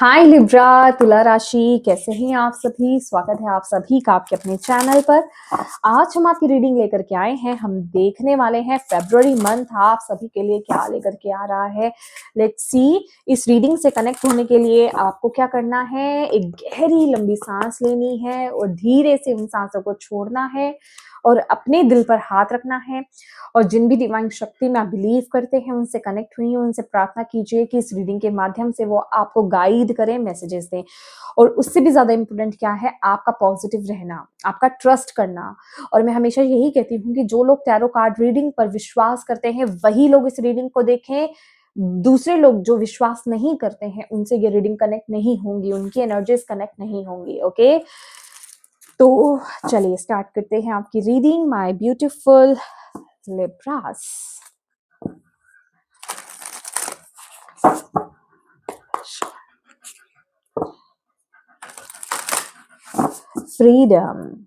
हाय Libra, तुला राशि कैसे हैं आप सभी। स्वागत है आप सभी का आपके अपने चैनल पर। आज हम आपकी रीडिंग लेकर के आए हैं। हम देखने वाले हैं फरवरी मंथ आप सभी के लिए क्या लेकर के आ रहा है। Let's see. इस रीडिंग से कनेक्ट होने के लिए आपको क्या करना है, एक गहरी लंबी सांस लेनी है और धीरे से उन सांसों को छोड़ना है और अपने दिल पर हाथ रखना है। और जिन भी डिवाइन शक्ति में आप बिलीव करते हैं उनसे कनेक्ट हुई, उनसे प्रार्थना कीजिए कि इस रीडिंग के माध्यम से वो आपको गाइड करें, मैसेजेस दें। और उससे भी ज्यादा इंपॉर्टेंट क्या है, आपका पॉजिटिव रहना, आपका ट्रस्ट करना। और मैं हमेशा यही कहती हूँ कि जो लोग टैरो कार्ड रीडिंग पर विश्वास करते हैं वही लोग इस रीडिंग को देखें। दूसरे लोग जो विश्वास नहीं करते हैं उनसे ये रीडिंग कनेक्ट नहीं होंगी, उनकी एनर्जीज कनेक्ट नहीं होंगी। ओके, तो चलिए स्टार्ट करते हैं आपकी reading, my beautiful Libras. Freedom.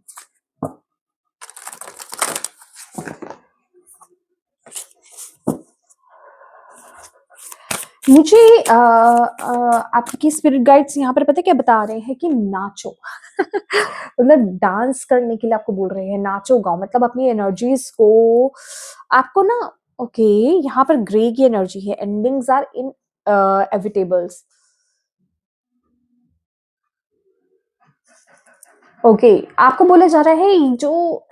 मुझे आपकी स्पिरिट गाइड्स यहाँ पर पता है क्या बता रहे हैं कि नाचो। मतलब डांस करने के लिए आपको बोल रहे हैं, नाचो गाओ, मतलब अपनी एनर्जीज को आपको ना। ओके, यहाँ पर ग्रे की एनर्जी है, एंडिंग्स आर इन एविटेबल्स। ओके, आपको बोला जा रहा है जो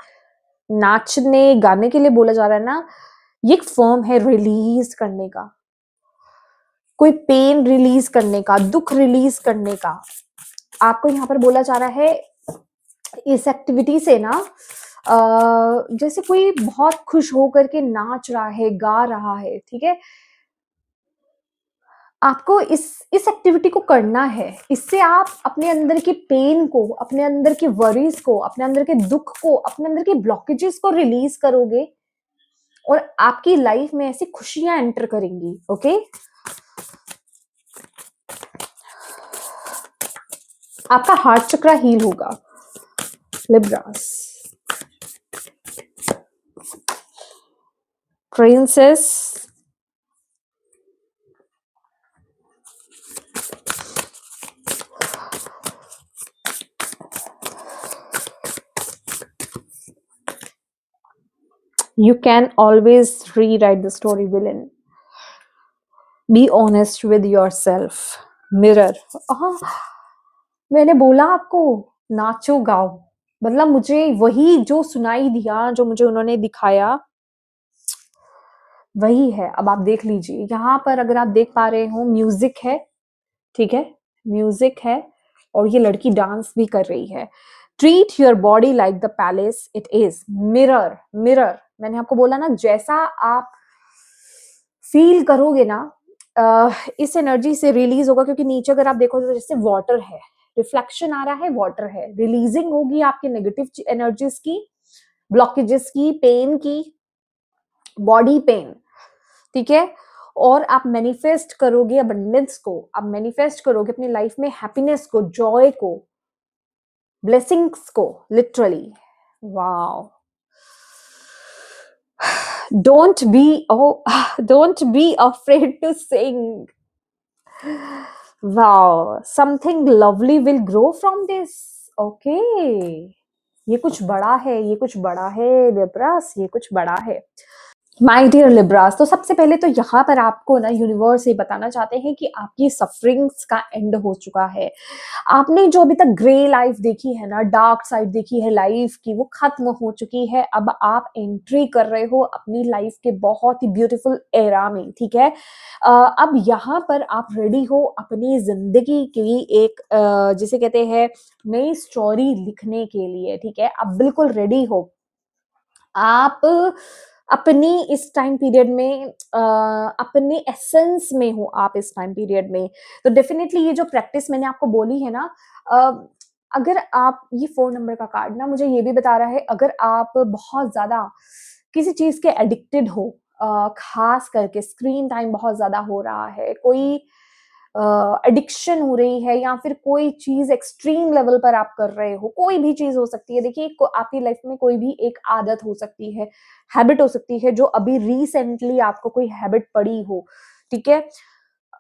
नाचने गाने के लिए बोला जा रहा है ना, ये एक फॉर्म है रिलीज करने का, कोई पेन रिलीज करने का, दुख रिलीज करने का। आपको यहाँ पर बोला जा रहा है इस एक्टिविटी से ना, जैसे कोई बहुत खुश होकर के नाच रहा है, गा रहा है, ठीक है। आपको इस एक्टिविटी को करना है। इससे आप अपने अंदर की पेन को, अपने अंदर की वरीज को, अपने अंदर के दुख को, अपने अंदर के ब्लॉकेजेस को रिलीज करोगे और आपकी लाइफ में ऐसी खुशियां एंटर करेंगी। ओके, आपका हार्ट चक्रा हील होगा Libras. Princess, you can always rewrite the story, villain. Be honest with yourself. Mirror. मैंने बोला आपको नाचो गाओ, मतलब मुझे वही जो सुनाई दिया, जो मुझे उन्होंने दिखाया वही है। अब आप देख लीजिए यहाँ पर, अगर आप देख पा रहे हो म्यूजिक है, ठीक है, म्यूजिक है और ये लड़की डांस भी कर रही है। Treat your body like the palace it is. Mirror, mirror, मैंने आपको बोला ना, जैसा आप फील करोगे ना इस एनर्जी से रिलीज होगा। क्योंकि नीचे अगर आप देखो तो जैसे वाटर है, रिफ्लेक्शन आ रहा है, वाटर है, रिलीजिंग होगी आपके नेगेटिव एनर्जीज की, ब्लॉकेजेस की, पेन की, बॉडी पेन, ठीक है। और आप मैनिफेस्ट करोगे अबंडेंस को, आप मैनिफेस्ट करोगे अपनी लाइफ में हैप्पीनेस को, जॉय को, ब्लेसिंग्स को, literally. Wow, don't be don't be afraid to sing. Wow, something lovely will grow from this. Okay, ये कुछ बड़ा है, ये कुछ बड़ा है लिब्रास, ये कुछ बड़ा है माय डियर लिब्रास। तो सबसे पहले तो यहाँ पर आपको ना यूनिवर्स ये बताना चाहते हैं कि आपकी सफरिंग्स का एंड हो चुका है। आपने जो अभी तक ग्रे लाइफ देखी है ना, डार्क साइड देखी है लाइफ की, वो खत्म हो चुकी है। अब आप एंट्री कर रहे हो अपनी लाइफ के बहुत ही ब्यूटीफुल एरा में, ठीक है। अब यहाँ पर आप रेडी हो अपनी जिंदगी की एक जिसे कहते हैं नई स्टोरी लिखने के लिए, ठीक है। आप बिल्कुल रेडी हो। आप अपनी इस टाइम पीरियड में अपने एसेंस में हो आप इस टाइम पीरियड में। तो डेफिनेटली ये जो प्रैक्टिस मैंने आपको बोली है ना, अगर आप, ये 4 नंबर का कार्ड ना मुझे ये भी बता रहा है, अगर आप बहुत ज्यादा किसी चीज के एडिक्टेड हो, खास करके स्क्रीन टाइम बहुत ज्यादा हो रहा है, कोई एडिक्शन हो रही है, या फिर कोई चीज एक्सट्रीम लेवल पर आप कर रहे हो, कोई भी चीज हो सकती है। देखिए आपकी लाइफ में कोई भी एक आदत हो सकती है, हैबिट हो सकती है, जो अभी रिसेंटली आपको कोई हैबिट पड़ी हो, ठीक है।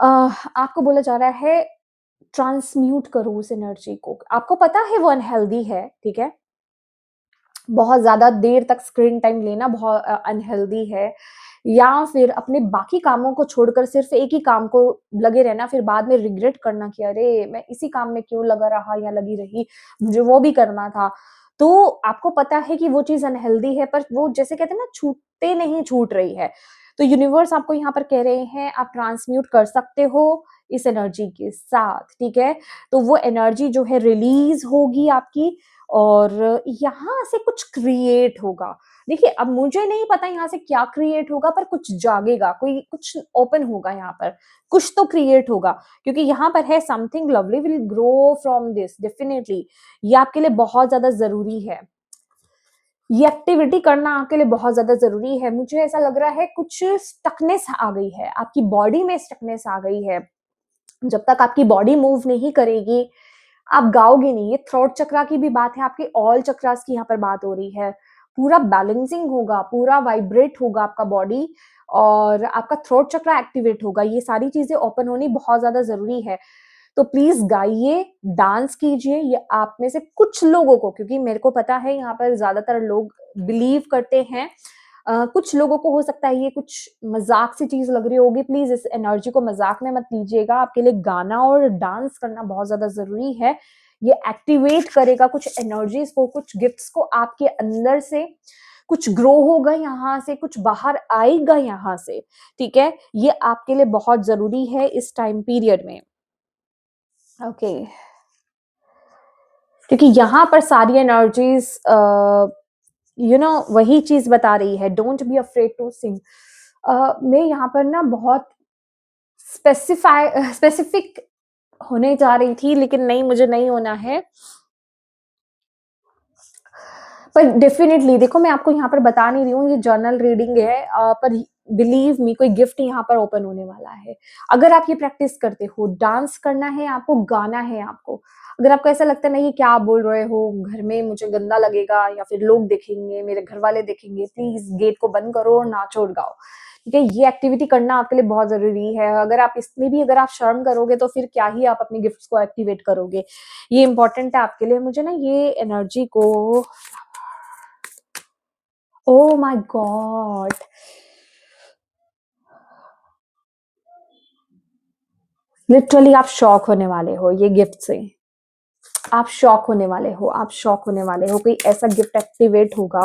आपको बोला जा रहा है ट्रांसम्यूट करो उस एनर्जी को। आपको पता है वो अनहेल्दी है, ठीक है, बहुत ज्यादा देर तक स्क्रीन टाइम लेना बहुत अनहेल्दी है, या फिर अपने बाकी कामों को छोड़कर सिर्फ एक ही काम को लगे रहना, फिर बाद में रिग्रेट करना कि अरे मैं इसी काम में क्यों लगा रहा या लगी रही, मुझे वो भी करना था। तो आपको पता है कि वो चीज अनहेल्दी है, पर वो जैसे कहते हैं ना, छूटते नहीं छूट रही है। तो यूनिवर्स आपको यहाँ पर कह रहे हैं आप ट्रांसम्यूट कर सकते हो इस एनर्जी के साथ, ठीक है। तो वो एनर्जी जो है रिलीज होगी आपकी, और यहाँ से कुछ क्रिएट होगा। देखिए अब मुझे नहीं पता यहाँ से क्या क्रिएट होगा, पर कुछ जागेगा, कोई कुछ ओपन होगा यहाँ पर, कुछ तो क्रिएट होगा, क्योंकि यहाँ पर है something lovely will grow from this definitely. ये आपके लिए बहुत ज्यादा जरूरी है, ये एक्टिविटी करना आपके लिए बहुत ज्यादा जरूरी है। मुझे ऐसा लग रहा है कुछ स्टकनेस आ गई है आपकी बॉडी में, स्टकनेस आ गई है। जब तक आपकी बॉडी मूव नहीं करेगी आप गाओगे नहीं। ये थ्रोट चक्रा की भी बात है, आपके ऑल चक्रास की यहाँ पर बात हो रही है। पूरा बैलेंसिंग होगा, पूरा वाइब्रेट होगा आपका बॉडी, और आपका थ्रोट चक्रा एक्टिवेट होगा। ये सारी चीजें ओपन होनी बहुत ज्यादा जरूरी है। तो प्लीज गाइए, डांस कीजिए। ये आप में से कुछ लोगों को, क्योंकि मेरे को पता है यहाँ पर ज्यादातर लोग बिलीव करते हैं, कुछ लोगों को हो सकता है ये कुछ मजाक सी चीज लग रही होगी। प्लीज इस एनर्जी को मजाक में मत लीजिएगा। आपके लिए गाना और डांस करना बहुत ज्यादा जरूरी है। ये एक्टिवेट करेगा कुछ एनर्जीज को, कुछ गिफ्ट्स को आपके अंदर से। कुछ ग्रो होगा यहाँ से, कुछ बाहर आएगा यहाँ से, ठीक है। ये आपके लिए बहुत जरूरी है इस टाइम पीरियड में, ओके। क्योंकि यहाँ पर सारी एनर्जीज वही चीज बता रही है, don't be afraid to sing. मैं यहाँ पर ना बहुत स्पेसिफिक होने जा रही थी, लेकिन नहीं, मुझे नहीं होना है। पर डेफिनेटली देखो, मैं आपको यहाँ पर बता नहीं रही हूँ, ये जर्नल रीडिंग है, पर बिलीव मी कोई गिफ्ट यहाँ पर ओपन होने वाला है। अगर आप ये प्रैक्टिस करते हो, डांस करना है आपको, गाना है आपको। अगर आपको ऐसा लगता है नहीं क्या आप बोल रहे हो, घर में मुझे गंदा लगेगा या फिर लोग देखेंगे, मेरे घर वाले देखेंगे, प्लीज गेट को बंद करो और नाचो और गाओ, ठीक है। ये एक्टिविटी करना आपके लिए बहुत जरूरी है। अगर आप इसमें भी अगर आप शर्म करोगे तो फिर क्या ही आप अपनी गिफ्ट्स को एक्टिवेट करोगे। ये इंपॉर्टेंट है आपके लिए। मुझे ना ये एनर्जी को, ओ माय गॉड, लिटरली आप शॉक होने वाले हो ये गिफ्ट से। आप शॉक होने वाले हो, आप शॉक होने वाले हो। कोई ऐसा गिफ्ट एक्टिवेट होगा,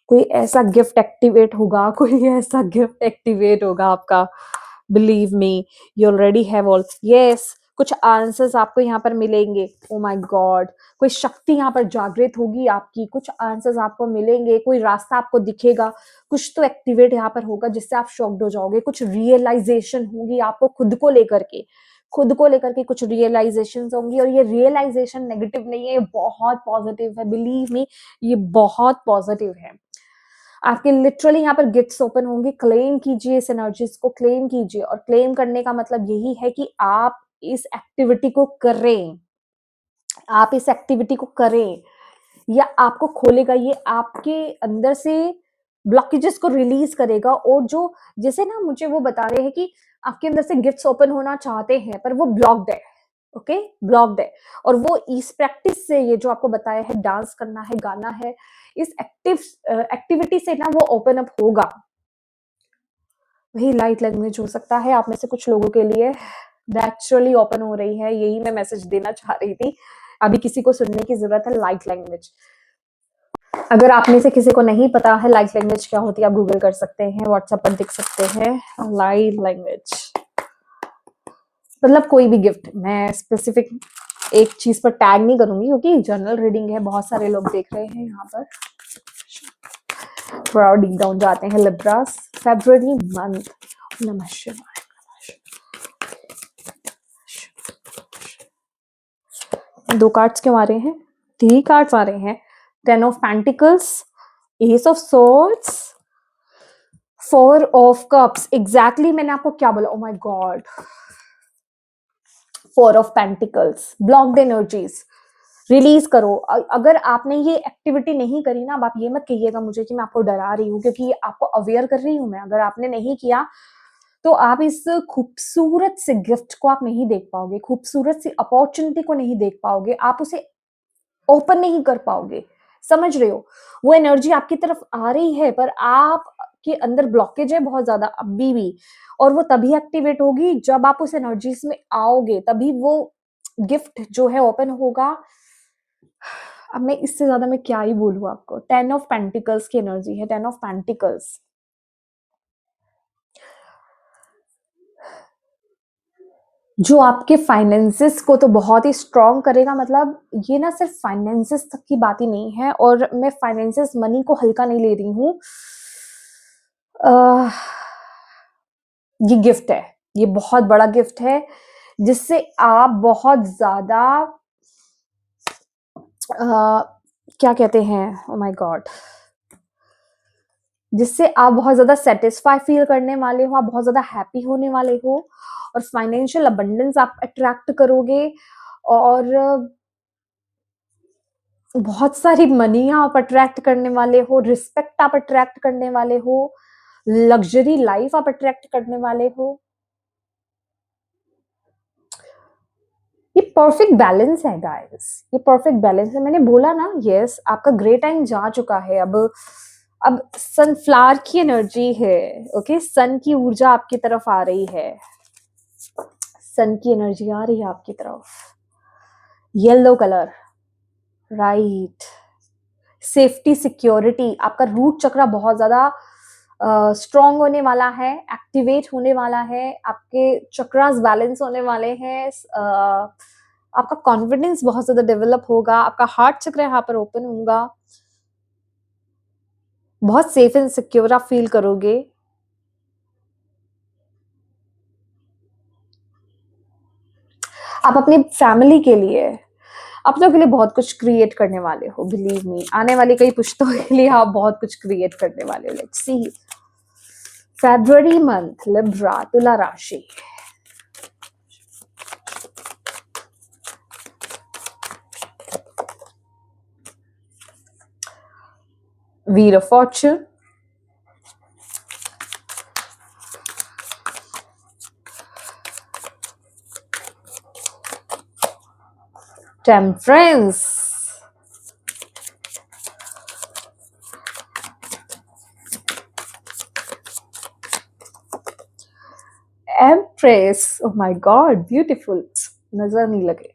कोई ऐसा गिफ्ट एक्टिवेट होगा, कोई ऐसा गिफ्ट एक्टिवेट होगा आपका। Believe me, you already have all, yes. कुछ आंसर्स आपको यहाँ पर मिलेंगे। ओ माय गॉड, कोई शक्ति यहाँ पर जागृत होगी आपकी, कुछ आंसर्स आपको मिलेंगे, कोई रास्ता आपको दिखेगा, कुछ तो एक्टिवेट यहाँ पर होगा जिससे आप शॉक्ड हो जाओगे। कुछ रियलाइजेशन होगी आपको खुद को लेकर के, खुद को लेकर के कुछ रियलाइजेशन होंगी, और ये रियलाइजेशन नेगेटिव नहीं है, ये बहुत पॉजिटिव है। बिलीव मी, ये बहुत पॉजिटिव है। आपके लिटरली यहाँ पर गिफ्ट्स ओपन होंगे। क्लेम कीजिए इस एनर्जीज को, क्लेम कीजिए। और क्लेम करने का मतलब यही है कि आप इस एक्टिविटी को करें, आप इस एक्टिविटी को करें। या आपको खोलेगा, ये आपके अंदर से ब्लॉकेजेस को रिलीज करेगा। और जो जैसे ना मुझे वो बता रहे हैं कि आपके अंदर से गिफ्ट्स ओपन होना चाहते हैं पर वो ब्लॉक्ड है, ओके, ब्लॉक्ड है। और वो इस प्रैक्टिस से, ये जो आपको बताया है, डांस करना है, गाना है, इस एक्टिविटी से ना वो ओपन अप होगा। वही लाइट लैंग्वेज हो सकता है आप में से कुछ लोगों के लिए नेचुरली ओपन हो रही है। यही मैं मैसेज देना चाह रही थी। अभी किसी को सुनने की जरूरत है लाइट लैंग्वेज। अगर आप में से किसी को नहीं पता है लाइट लैंग्वेज क्या होती है, आप गूगल कर सकते हैं, व्हाट्सएप पर दिख सकते हैं। लाइट लैंग्वेज मतलब कोई भी गिफ्ट। मैं स्पेसिफिक एक चीज पर टैग नहीं करूंगी क्योंकि जनरल रीडिंग है, बहुत सारे लोग देख रहे हैं यहाँ पर। थोड़ा डीप डाउन जाते हैं। Libras, February month. नमः शिवाय। दो कार्ड्स क्यों आ रहे हैं? 3 कार्ड्स आ रहे हैं। 10 of pentacles, S of swords, 4 of cups. Exactly मैंने आपको क्या बोला? Oh my God, 4 of pentacles. Blocked energies release करो। अगर आपने ये एक्टिविटी नहीं करी ना, अब आप ये मत कहिएगा मुझे कि मैं आपको डरा रही हूँ, क्योंकि आपको अवेयर कर रही हूँ मैं। अगर आपने नहीं किया तो आप इस खूबसूरत से गिफ्ट को आप नहीं देख पाओगे, खूबसूरत सी अपॉर्चुनिटी को नहीं देख पाओगे, आप उसे ओपन नहीं कर पाओगे। समझ रहे हो? वो एनर्जी आपकी तरफ आ रही है पर आपके अंदर ब्लॉकेज है बहुत ज़्यादा अभी भी, और वो तभी एक्टिवेट होगी जब आप उस एनर्जीज में आओगे, तभी वो गिफ्ट जो है ओपन होगा। अब मैं इससे ज़्यादा मैं क्या ही बोलूँ आपको। 10 ऑफ पेंटिकल्स की एनर्जी है, 10 ऑफ पेंटिकल्स। जो आपके फाइनेंसेस को तो बहुत ही स्ट्रॉन्ग करेगा, मतलब ये ना सिर्फ फाइनेंसेस तक की बात ही नहीं है, और मैं फाइनेंसेस मनी को हल्का नहीं ले रही हूँ। ये गिफ्ट है, ये बहुत बड़ा गिफ्ट है जिससे आप बहुत ज्यादा क्या कहते हैं, ओ माय गॉड, जिससे आप बहुत ज्यादा सेटिस्फाई फील करने वाले हो, आप बहुत ज्यादा हैप्पी होने वाले हो, और फाइनेंशियल अबंडेंस आप अट्रैक्ट करोगे, और बहुत सारी मनी आप अट्रैक्ट करने वाले हो, रिस्पेक्ट आप अट्रैक्ट करने वाले हो, लग्जरी लाइफ आप अट्रैक्ट करने वाले हो। ये परफेक्ट बैलेंस है गाइस, ये परफेक्ट बैलेंस है। मैंने बोला ना, यस आपका ग्रे टाइम जा चुका है। अब सनफ्लावर की एनर्जी है, ओके, सन की ऊर्जा आपकी तरफ आ रही है, सन की एनर्जी आ रही है आपकी तरफ। Yellow colour, right, safety security, आपका रूट चक्र बहुत ज्यादा स्ट्रॉन्ग होने वाला है, एक्टिवेट होने वाला है, आपके चक्रास बैलेंस होने वाले हैं, आपका कॉन्फिडेंस बहुत ज्यादा डेवलप होगा, आपका हार्ट चक्र यहाँ पर ओपन होगा, बहुत सेफ एंड सिक्योर आप फील करोगे। आप अपनी फैमिली के लिए, आप लोगों के लिए बहुत कुछ क्रिएट करने वाले हो, बिलीव मी। आने वाली कई पुश्तों के लिए आप बहुत कुछ क्रिएट करने वाले हो। Let's see, February month, Libra, तुला राशि। Wheel of Fortune, Temperance, Empress, oh my god, beautiful, नजर नहीं लगे।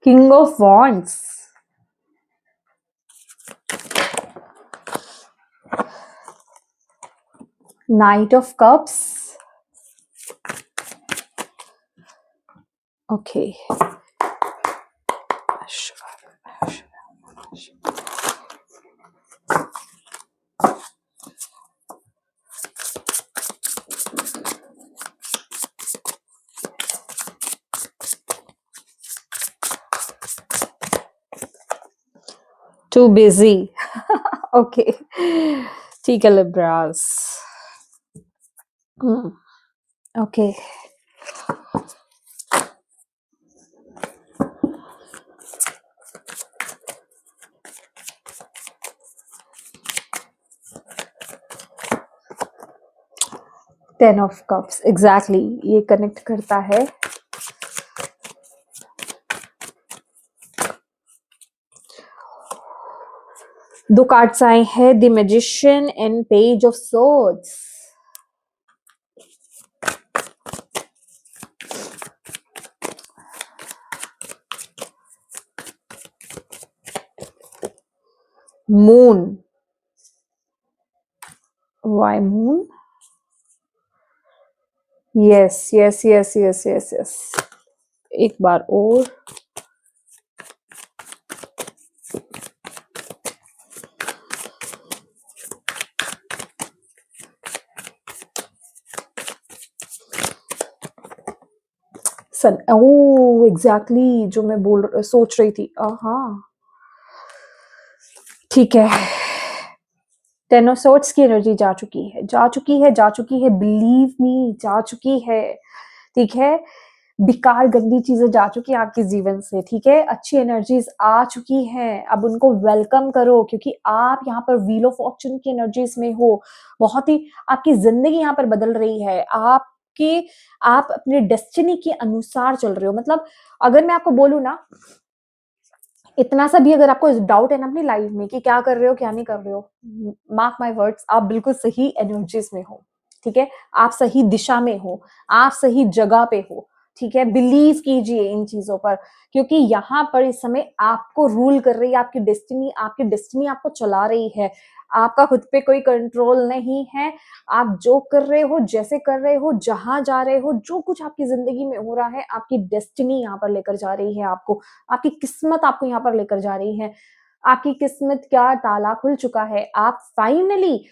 King of Wands, Knight of Cups, okay, 'Too busy', okay, ठीक है Libras, okay, Ten of Cups, exactly, ये कनेक्ट करता है। दो कार्ड्स आए हैं, the magician and page of swords. Moon, why moon, yes yes yes yes yes yes, एक बार और, सन, ओ एग्जैक्टली जो मैं सोच रही थी, हाँ ठीक है। टेन ऑफ सोर्ड्स की एनर्जी जा चुकी है, जा चुकी है, जा चुकी है, बिलीव मी, जा चुकी है, ठीक है। बेकार गंदी चीजें जा चुकी हैं आपके जीवन से, ठीक है? अच्छी एनर्जीज आ चुकी हैं, अब उनको वेलकम करो, क्योंकि आप यहाँ पर व्हील ऑफ फॉर्च्यून की एनर्जीज में हो। बहुत ही आपकी जिंदगी यहाँ पर बदल रही है, आप अपने डेस्टिनी के अनुसार चल रहे हो। मतलब अगर मैं आपको बोलूं ना, इतना सा भी अगर आपको डाउट है ना अपनी लाइफ में कि क्या कर रहे हो क्या नहीं कर रहे हो, मार्क माय वर्ड्स, आप बिल्कुल सही एनर्जीज में हो, ठीक है? आप सही दिशा में हो, आप सही जगह पे हो, ठीक है? बिलीव कीजिए इन चीजों पर, क्योंकि यहाँ पर इस समय आपको रूल कर रही है आपकी डेस्टिनी आपको चला रही है। आपका खुद पे कोई कंट्रोल नहीं है। आप जो कर रहे हो, जैसे कर रहे हो, जहां जा रहे हो, जो कुछ आपकी जिंदगी में हो रहा है, आपकी डेस्टिनी यहाँ पर लेकर जा रही है आपको। आपकी किस्मत आपको यहाँ पर लेकर जा रही है। आपकी किस्मत का ताला खुल चुका है। आप फाइनली,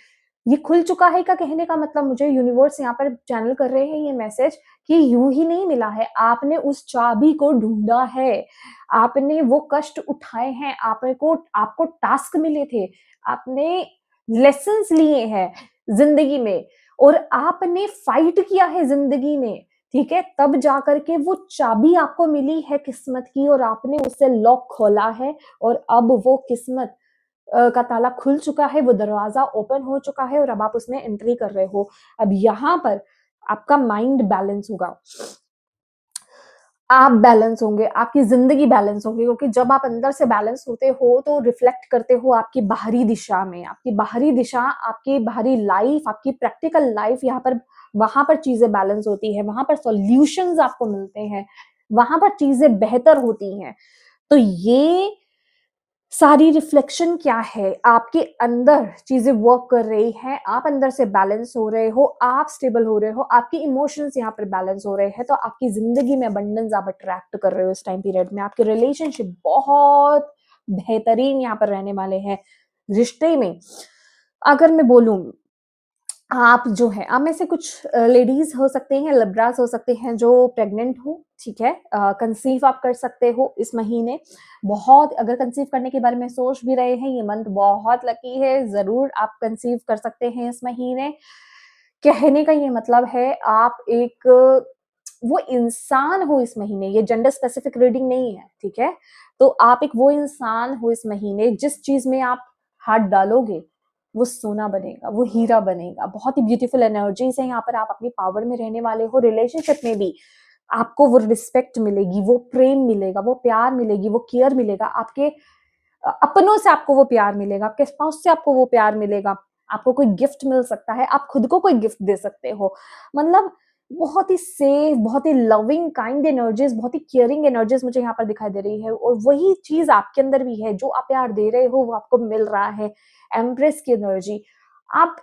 ये खुल चुका है का कहने का मतलब, मुझे यूनिवर्स यहाँ पर चैनल कर रहे हैं ये मैसेज कि यूं ही नहीं मिला है, आपने उस चाबी को ढूंढा है, आपने वो कष्ट उठाए हैं, आपको टास्क मिले थे, आपने लेसन्स लिए हैं जिंदगी में, और आपने फाइट किया है जिंदगी में, ठीक है? तब जाकर के वो चाबी आपको मिली है किस्मत की, और आपने उससे लॉक खोला है, और अब वो किस्मत का ताला खुल चुका है, वो दरवाजा ओपन हो चुका है, और अब आप उसमें एंट्री कर रहे हो। अब यहाँ पर आपका माइंड बैलेंस होगा, आप बैलेंस होंगे, आपकी जिंदगी बैलेंस होगी, क्योंकि जब आप अंदर से बैलेंस होते हो तो रिफ्लेक्ट करते हो आपकी बाहरी दिशा में। आपकी बाहरी दिशा, आपकी बाहरी लाइफ, आपकी प्रैक्टिकल लाइफ, यहाँ पर वहां पर चीजें बैलेंस होती है, वहां पर सॉल्यूशंस आपको मिलते हैं, वहां पर चीजें बेहतर होती हैं। तो ये सारी रिफ्लेक्शन क्या है, आपके अंदर चीजें वर्क कर रही हैं, आप अंदर से बैलेंस हो रहे हो, आप स्टेबल हो रहे हो, आपके इमोशंस यहाँ पर बैलेंस हो रहे हैं, तो आपकी जिंदगी में अबंडेंस आप अट्रैक्ट कर रहे हो इस टाइम पीरियड में। आपके रिलेशनशिप बहुत बेहतरीन यहाँ पर रहने वाले हैं। रिश्ते में अगर मैं बोलूं, आप जो है, आप में से कुछ लेडीज हो सकते हैं, लिब्रास हो सकते हैं जो प्रेग्नेंट हो, ठीक है? कंसीव आप कर सकते हो इस महीने। बहुत, अगर कंसीव करने के बारे में सोच भी रहे हैं, ये मंथ बहुत लकी है, जरूर आप कंसीव कर सकते हैं इस महीने। कहने का ये मतलब है, आप एक वो इंसान हो इस महीने, ये जेंडर स्पेसिफिक रीडिंग नहीं है, ठीक है? तो आप एक वो इंसान हो इस महीने, जिस चीज में आप हाथ डालोगे वो सोना बनेगा, वो हीरा बनेगा। बहुत ही ब्यूटीफुल एनर्जीज है यहाँ पर, आप अपनी पावर में रहने वाले हो। रिलेशनशिप में भी आपको वो रिस्पेक्ट मिलेगी, वो प्रेम मिलेगा, वो प्यार मिलेगी, वो केयर मिलेगा। आपके अपनों से आपको वो प्यार मिलेगा, आपके स्पाउस से आपको वो प्यार मिलेगा, आपको कोई गिफ्ट मिल सकता है, आप खुद को कोई गिफ्ट दे सकते हो। मतलब बहुत ही सेफ, बहुत ही लविंग काइंड एनर्जीज, बहुत ही केयरिंग एनर्जीज मुझे यहाँ पर दिखाई दे रही है, और वही चीज आपके अंदर भी है। जो आप प्यार दे रहे हो वो आपको मिल रहा है। एम्प्रेस की एनर्जी, आप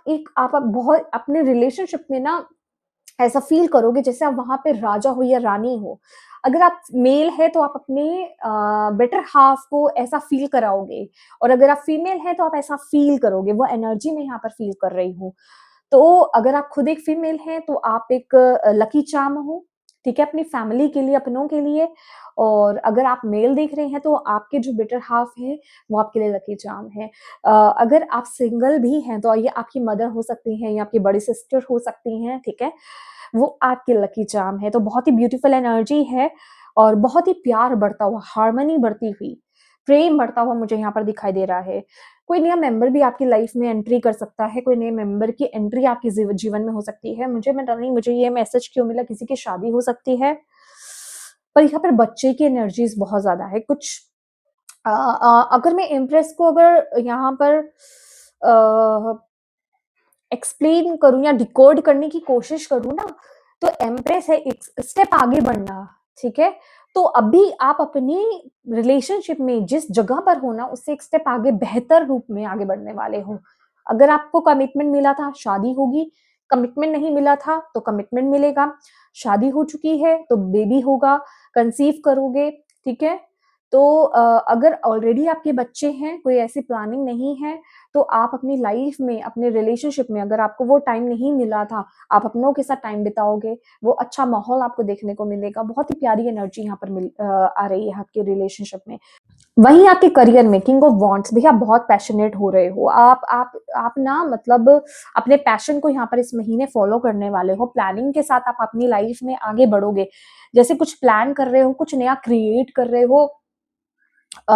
बहुत अपने रिलेशनशिप में ना ऐसा फील करोगे जैसे आप वहां पे राजा हो या रानी हो। अगर आप मेल है तो आप अपने बेटर हाफ को ऐसा फील कराओगे, और अगर आप फीमेल है तो आप ऐसा फील करोगे। वो एनर्जी में यहाँ पर फील कर रही हूँ। तो अगर आप खुद एक फीमेल हैं तो आप एक लकी चार्म हो, ठीक है, अपनी फैमिली के लिए, अपनों के लिए। और अगर आप मेल देख रहे हैं तो आपके जो बेटर हाफ है वो आपके लिए लकी चार्म है। अगर आप सिंगल भी हैं तो ये आपकी मदर हो सकती हैं या आपकी बड़ी सिस्टर हो सकती हैं, ठीक है? वो आपके लकी चार्म है। तो बहुत ही ब्यूटीफुल एनर्जी है, और बहुत ही प्यार बढ़ता हुआ, हार्मनी बढ़ती हुई, प्रेम बढ़ता हुआ मुझे यहाँ पर दिखाई दे रहा है। कोई नया मेंबर भी आपकी लाइफ में एंट्री कर सकता है, कोई नए मेंबर की एंट्री आपके जीवन में हो सकती है। मुझे ये मैसेज क्यों मिला, किसी की शादी हो सकती है, पर यहाँ पर बच्चे की एनर्जीज बहुत ज्यादा है। कुछ अगर मैं इम्प्रेस को अगर यहाँ पर एक्सप्लेन करूँ या डिकोड करने की कोशिश करूँ ना, तो एम्प्रेस है एक स्टेप आगे बढ़ना, ठीक है? तो अभी आप अपनी रिलेशनशिप में जिस जगह पर हो ना, उससे एक स्टेप आगे, बेहतर रूप में आगे बढ़ने वाले हो। अगर आपको कमिटमेंट मिला था, शादी होगी। कमिटमेंट नहीं मिला था तो कमिटमेंट मिलेगा। शादी हो चुकी है तो बेबी होगा, कंसीव करोगे, ठीक है? तो अगर ऑलरेडी आपके बच्चे हैं, कोई ऐसी प्लानिंग नहीं है, तो आप अपनी लाइफ में, अपने रिलेशनशिप में अगर आपको वो टाइम नहीं मिला था, आप अपनों के साथ टाइम बिताओगे, वो अच्छा माहौल आपको देखने को मिलेगा, बहुत ही प्यारी एनर्जी यहाँ पर आ रही है आपके रिलेशनशिप में। वहीं आपके करियर में किंग ऑफ वॉन्ड्स, भैया बहुत पैशनेट हो रहे हो आप ना, मतलब अपने पैशन को यहाँ पर इस महीने फॉलो करने वाले हो, प्लानिंग के साथ आप अपनी लाइफ में आगे बढ़ोगे, जैसे कुछ प्लान कर रहे हो, कुछ नया क्रिएट कर रहे हो, अ,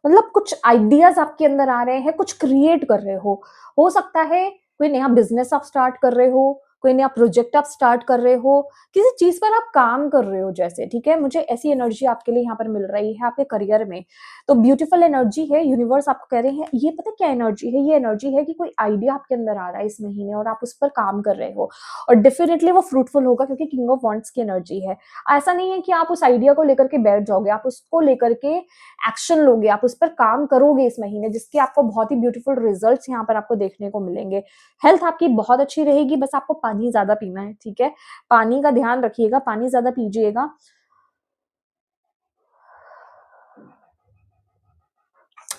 मतलब कुछ आइडियाज आपके अंदर आ रहे हैं, कुछ क्रिएट कर रहे हो सकता है कोई नया बिजनेस आप स्टार्ट कर रहे हो, कोई नया प्रोजेक्ट आप स्टार्ट कर रहे हो, किसी चीज पर आप काम कर रहे हो, जैसे, ठीक है, मुझे ऐसी एनर्जी आपके लिए यहाँ पर मिल रही है आपके करियर में। तो ब्यूटीफुल एनर्जी है, यूनिवर्स आपको कह रहे हैं, ये पता क्या एनर्जी है, ये एनर्जी है कि कोई आइडिया आपके अंदर आ रहा है इस महीने और आप उस पर काम कर रहे हो, और डेफिनेटली वो फ्रूटफुल होगा, क्योंकि किंग ऑफ वॉन्ड्स की एनर्जी है। ऐसा नहीं है कि आप उस आइडिया को लेकर के बैठ जाओगे, आप उसको लेकर के एक्शन लोगे, आप उस पर काम करोगे इस महीने, जिसके आपको बहुत ही ब्यूटीफुल रिजल्ट्स यहाँ पर आपको देखने को मिलेंगे। हेल्थ आपकी बहुत अच्छी रहेगी, बस आपको पानी ज्यादा पीना है, ठीक है, पानी का ध्यान रखिएगा, पानी ज्यादा पीजिएगा।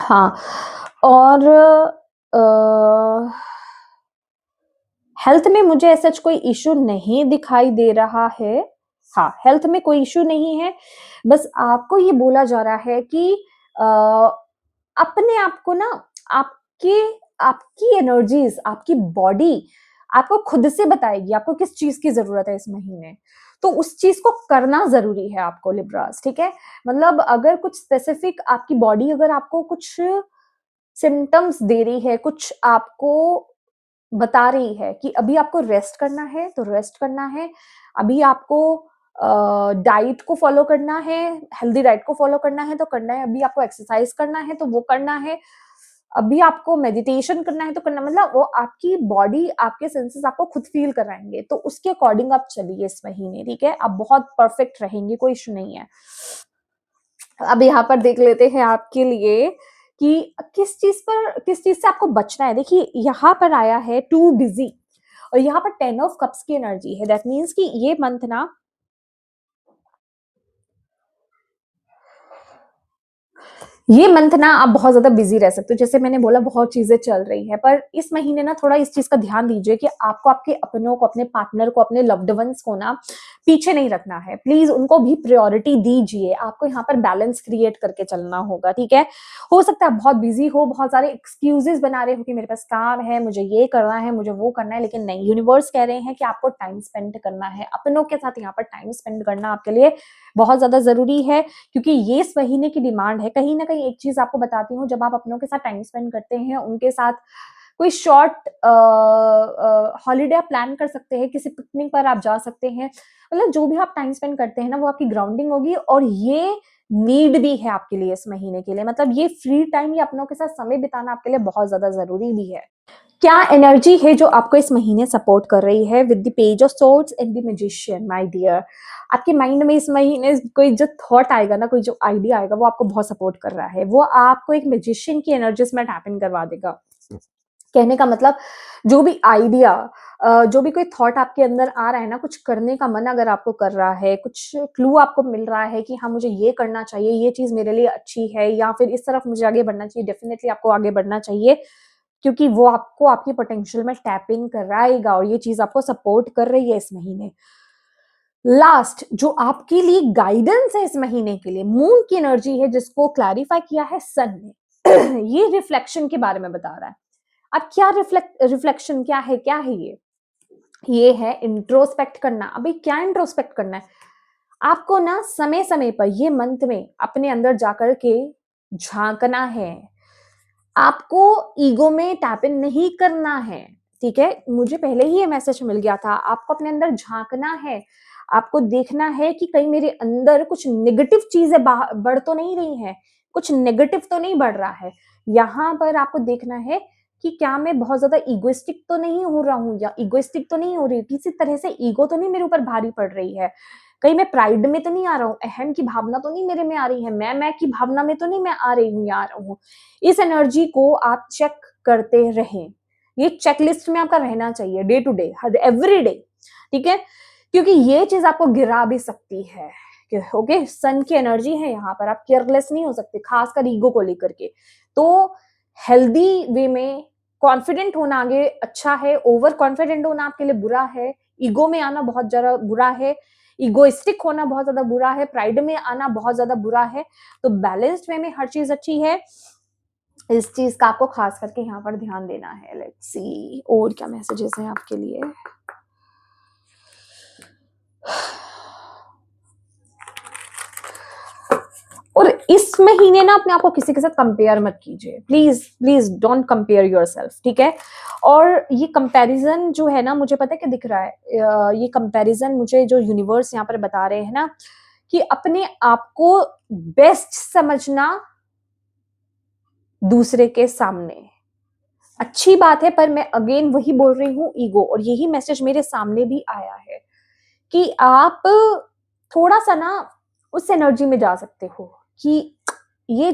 हाँ, और हेल्थ में मुझे ऐसा कोई इशू नहीं दिखाई दे रहा है। हाँ, हेल्थ में कोई इशू नहीं है, बस आपको ये बोला जा रहा है कि अपने आप को ना, आपके आपकी एनर्जीज, आपकी बॉडी आपको खुद से बताएगी आपको किस चीज की जरूरत है इस महीने, तो उस चीज को करना जरूरी है आपको, लिब्रास, ठीक है। मतलब अगर कुछ स्पेसिफिक आपकी बॉडी अगर आपको कुछ सिम्टम्स दे रही है, कुछ आपको बता रही है कि अभी आपको रेस्ट करना है, तो रेस्ट करना है, अभी आपको डाइट को फॉलो करना है, हेल्दी डाइट को फॉलो करना है तो करना है, अभी आपको एक्सरसाइज करना है तो वो करना है, अभी आपको मेडिटेशन करना है तो करना, मतलब वो आपकी बॉडी, आपके सेंसेस आपको खुद फील कराएंगे, तो उसके अकॉर्डिंग आप चलिए इस महीने, ठीक है, आप बहुत परफेक्ट रहेंगे, कोई इशू नहीं है। अब यहाँ पर देख लेते हैं आपके लिए कि किस चीज से आपको बचना है। देखिए यहाँ पर आया है टू बिजी, और यहाँ पर 10 ऑफ कप्स की एनर्जी है, दैट मीन्स कि ये मंथ ना, ये मंथ ना आप बहुत ज्यादा बिजी रह सकते हो, जैसे मैंने बोला बहुत चीजें चल रही है, पर इस महीने ना थोड़ा इस चीज का ध्यान दीजिए कि आपको आपके अपनों को, अपने पार्टनर को, अपने लव्ड वंस को ना पीछे नहीं रखना है, प्लीज उनको भी प्रायोरिटी दीजिए, आपको यहाँ पर बैलेंस क्रिएट करके चलना होगा, ठीक है। हो सकता है बहुत बिजी हो, बहुत सारे एक्सक्यूजेस बना रहे हो कि मेरे पास काम है, मुझे ये करना है, मुझे वो करना है, लेकिन नहीं, यूनिवर्स कह रहे हैं कि आपको टाइम स्पेंड करना है अपनों के साथ, यहाँ पर टाइम स्पेंड करना आपके लिए बहुत ज्यादा जरूरी है, क्योंकि ये इस महीने की डिमांड है। कहीं ना कहीं एक चीज आपको बताती हूँ, जब आप अपनों के साथ टाइम स्पेंड करते हैं, उनके साथ कोई शॉर्ट हॉलीडे आप प्लान कर सकते हैं, किसी पिकनिक पर आप जा सकते हैं, मतलब जो भी आप टाइम स्पेंड करते हैं ना, वो आपकी ग्राउंडिंग होगी, और ये नीड भी है आपके लिए इस महीने के लिए, मतलब ये फ्री टाइम या अपनों के साथ समय बिताना आपके लिए बहुत ज्यादा जरूरी भी है। क्या एनर्जी है जो आपको इस महीने सपोर्ट कर रही है with the page of swords and the magician, my dear. आपके माइंड में इस महीने कोई जो थॉट आएगा ना, कोई जो आइडिया आएगा, वो आपको बहुत सपोर्ट कर रहा है, वो आपको एक मैजिशियन की एनर्जीज में टैप इन करवा देगा। कहने का मतलब, जो भी आइडिया, जो भी कोई थॉट आपके अंदर आ रहा है ना, कुछ करने का मन अगर आपको कर रहा है, कुछ क्लू आपको मिल रहा है कि हाँ मुझे ये करना चाहिए, ये चीज मेरे लिए अच्छी है, या फिर इस तरफ मुझे आगे बढ़ना चाहिए, डेफिनेटली आपको आगे बढ़ना चाहिए, क्योंकि वो आपको आपकी पोटेंशियल में टैप इन कराएगा, और ये चीज आपको सपोर्ट कर रही है इस महीने। लास्ट जो आपके लिए गाइडेंस है इस महीने के लिए, मून की एनर्जी है, जिसको क्लैरिफाई किया है सन ने ये रिफ्लेक्शन के बारे में बता रहा है। अब क्या रिफ्लेक्शन क्या है ये है इंट्रोस्पेक्ट करना। अभी क्या इंट्रोस्पेक्ट करना है आपको ना, समय समय पर ये मंथ में अपने अंदर जाकर के झांकना है, आपको ईगो में टैप इन नहीं करना है, ठीक है। मुझे पहले ही ये मैसेज मिल गया था, आपको अपने अंदर झांकना है, आपको देखना है कि कहीं मेरे अंदर कुछ नेगेटिव चीजें बढ़ तो नहीं रही हैं, कुछ नेगेटिव तो नहीं बढ़ रहा है। यहाँ पर आपको देखना है कि क्या मैं बहुत ज्यादा इगोइस्टिक तो नहीं हो रहा हूँ, या इगोइस्टिक तो नहीं हो रही, किसी तरह से ईगो तो नहीं मेरे ऊपर भारी पड़ रही है, कहीं मैं प्राइड में तो नहीं आ रहा हूँ, अहम की भावना तो नहीं मेरे में आ रही है, मैं की भावना में तो नहीं मैं आ रही हूँ या आ रहा हूँ। इस एनर्जी को आप चेक करते रहें, ये चेकलिस्ट में आपका रहना चाहिए, day to day, every day, ठीक है, क्योंकि ये चीज आपको गिरा भी सकती है, ओके, सन की एनर्जी है यहाँ पर, आप केयरलेस नहीं हो सकते, खासकर ईगो को लेकर के। तो हेल्दी वे में कॉन्फिडेंट होना आगे अच्छा है, ओवर कॉन्फिडेंट होना आपके लिए बुरा है, ईगो में आना बहुत ज्यादा बुरा है, ईगोइस्टिक होना बहुत ज्यादा बुरा है, प्राइड में आना बहुत ज्यादा बुरा है। तो बैलेंस्ड वे में हर चीज अच्छी है, इस चीज का आपको खास करके यहाँ पर ध्यान देना है। लेट्स सी और क्या मैसेजेस हैं आपके लिए। और इस महीने ना अपने आप को किसी के साथ कंपेयर मत कीजिए, please please don't compare yourself, ठीक है। और ये कंपैरिजन जो है ना, मुझे पता है क्या दिख रहा है, ये कंपैरिजन मुझे जो यूनिवर्स यहाँ पर बता रहे हैं ना, कि अपने आप को बेस्ट समझना दूसरे के सामने अच्छी बात है, पर मैं अगेन वही बोल रही हूँ, ईगो। और यही मैसेज मेरे सामने भी आया है कि आप थोड़ा सा ना उस एनर्जी में जा सकते हो कि ये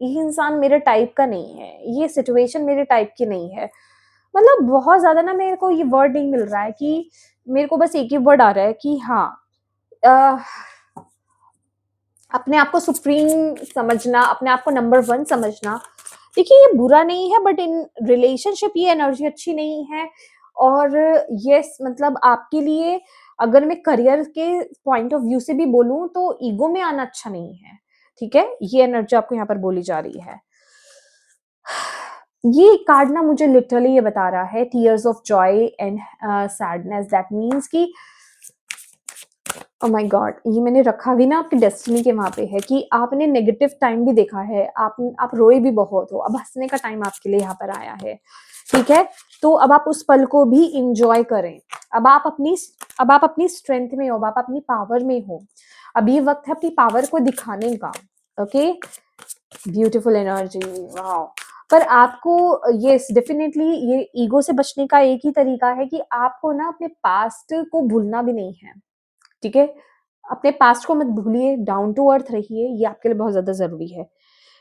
इंसान मेरे टाइप का नहीं है, ये सिचुएशन मेरे टाइप की नहीं है। मतलब बहुत ज्यादा ना मेरे को ये वर्ड नहीं मिल रहा है, कि मेरे को बस एक ही वर्ड आ रहा है कि हाँ, अपने आप को सुप्रीम समझना, अपने आप को नंबर 1 समझना। देखिए ये बुरा नहीं है, बट इन रिलेशनशिप ये एनर्जी अच्छी नहीं है। और यस, मतलब आपके लिए अगर मैं करियर के पॉइंट ऑफ व्यू से भी बोलूं तो ईगो में आना अच्छा नहीं है, ठीक है। ये एनर्जी आपको यहाँ पर बोली जा रही है। ये कार्ड ना मुझे लिटरली ये बता रहा है, tears of Joy and sadness. That means कि ओ माय गॉड, ये मैंने रखा भी ना आपकी डेस्टिनी के वहां पे है कि आपने नेगेटिव टाइम भी देखा है, आप रोए भी बहुत हो, अब हंसने का टाइम आपके लिए यहाँ पर आया है, ठीक है। तो अब आप उस पल को भी इंजॉय करें। अब आप अपनी स्ट्रेंथ में हो, अब आप अपनी पावर में हो। अब ये वक्त है अपनी पावर को दिखाने का। Okay, beautiful energy, wow. पर आपको यस डेफिनेटली ये ईगो से बचने का एक ही तरीका है कि आपको ना अपने पास्ट को भूलना भी नहीं है, ठीक है। अपने पास्ट को मत भूलिए, डाउन टू अर्थ रहिए, ये आपके लिए बहुत ज्यादा जरूरी है।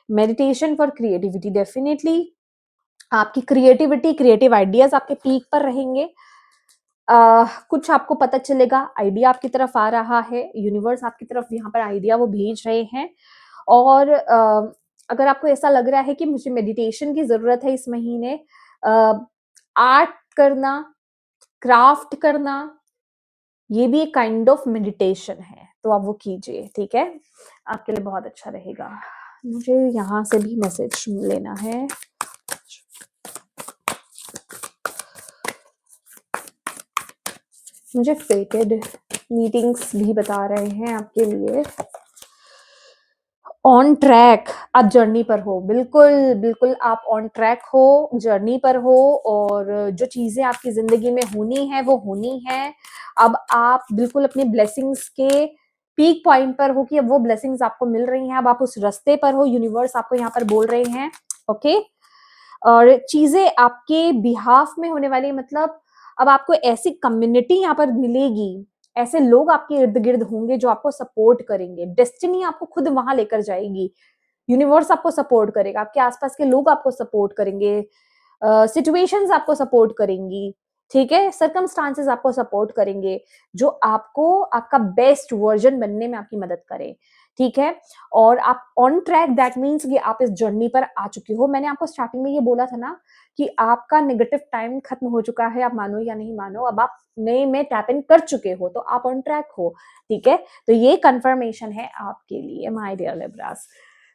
मेडिटेशन फॉर क्रिएटिविटी, डेफिनेटली आपकी क्रिएटिव आइडियाज आपके पीक पर रहेंगे। कुछ आपको पता चलेगा, आइडिया आपकी तरफ आ रहा है, यूनिवर्स आपकी तरफ यहाँ पर आइडिया वो भेज रहे हैं। और अगर आपको ऐसा लग रहा है कि मुझे मेडिटेशन की जरूरत है इस महीने, आर्ट करना, क्राफ्ट करना, ये भी एक काइंड ऑफ मेडिटेशन है, तो आप वो कीजिए, ठीक है, आपके लिए बहुत अच्छा रहेगा। मुझे यहाँ से भी मैसेज लेना है। मुझे फेटेड मीटिंग्स भी बता रहे हैं आपके लिए। ऑन ट्रैक, आप जर्नी पर हो, बिल्कुल बिल्कुल आप ऑन ट्रैक हो, जर्नी पर हो, और जो चीजें आपकी जिंदगी में होनी है वो होनी है। अब आप बिल्कुल अपने ब्लेसिंग्स के पीक पॉइंट पर हो कि अब वो ब्लेसिंग्स आपको मिल रही हैं, अब आप उस रास्ते पर हो, यूनिवर्स आपको यहाँ पर बोल रहे हैं। ओके, और चीजें आपके बिहाफ में होने वाली, मतलब अब आपको ऐसी कम्युनिटी यहाँ पर मिलेगी, ऐसे लोग आपके इर्द गिर्द होंगे जो आपको सपोर्ट करेंगे, डेस्टिनी आपको खुद वहां लेकर जाएगी, यूनिवर्स आपको सपोर्ट करेगा, आपके आसपास के लोग आपको सपोर्ट करेंगे, सिचुएशंस आपको सपोर्ट करेंगी, ठीक है, सर्कमस्टांसेस आपको सपोर्ट करेंगे, जो आपको आपका बेस्ट वर्जन बनने में आपकी मदद करे, ठीक है। और आप ऑन ट्रैक, दैट मीन्स कि आप इस जर्नी पर आ चुके हो। मैंने आपको स्टार्टिंग में ये बोला था ना कि आपका नेगेटिव टाइम खत्म हो चुका है, आप मानो या नहीं मानो, अब आप नए में टैप इन कर चुके हो, तो आप ऑन ट्रैक हो, ठीक है। तो ये कंफर्मेशन है आपके लिए माय डियर लिब्रास।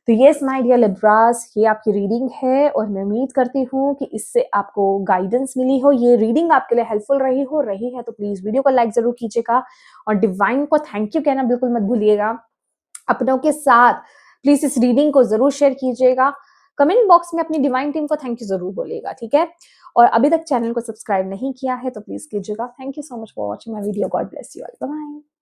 तो यस माय डियर लिब्रास, ये आपकी रीडिंग है और मैं उम्मीद करती हूँ कि इससे आपको गाइडेंस मिली हो, ये रीडिंग आपके लिए हेल्पफुल रही है तो प्लीज वीडियो को लाइक जरूर कीजिएगा और डिवाइन को थैंक यू कहना बिल्कुल मत भूलिएगा। अपनों के साथ प्लीज इस रीडिंग को जरूर शेयर कीजिएगा, कमेंट बॉक्स में अपनी डिवाइन टीम को थैंक यू जरूर बोलिएगा, ठीक है। और अभी तक चैनल को सब्सक्राइब नहीं किया है तो प्लीज कीजिएगा। Thank you so much for watching my video, God bless you all, bye bye.